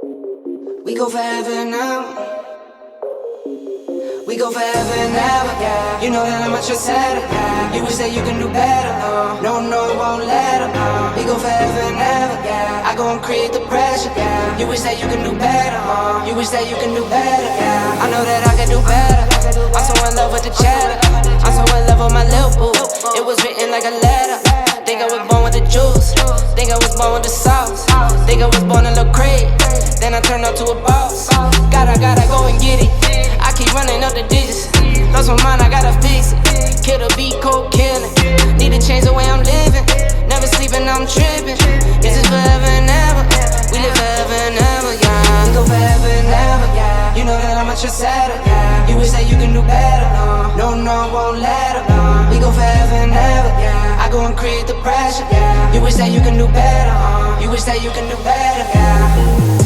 We go forever now. We go forever and ever, yeah. You know that I'm a trendsetter, yeah. You wish that you can do better, no, I won't let her, We go forever and ever, yeah. I go and create the pressure, yeah. You wish that you can do better, You wish that you can do better, yeah. I know that I can do better. I'm so in love with the cheddar. I'm so in love with my little boo. It was written like a letter. Think I was born with the juice. Think I was born with the sauce. Think I was born a little crazy. Then I turned up to a boss. Gotta go and get it. I keep running up the digits. Lost my mind, I gotta fix it. Kill the beat, cold killing. Need to change the way I'm living. Never sleeping, I'm tripping. This is forever and ever. We live forever and ever, yeah. We go forever and ever, yeah. You know that I'm a trendsetter, yeah. You wish that you can do better, no, I won't let her, We go forever and ever, yeah. I go and create the pressure, yeah. You wish that you can do better, You wish that you can do better, yeah.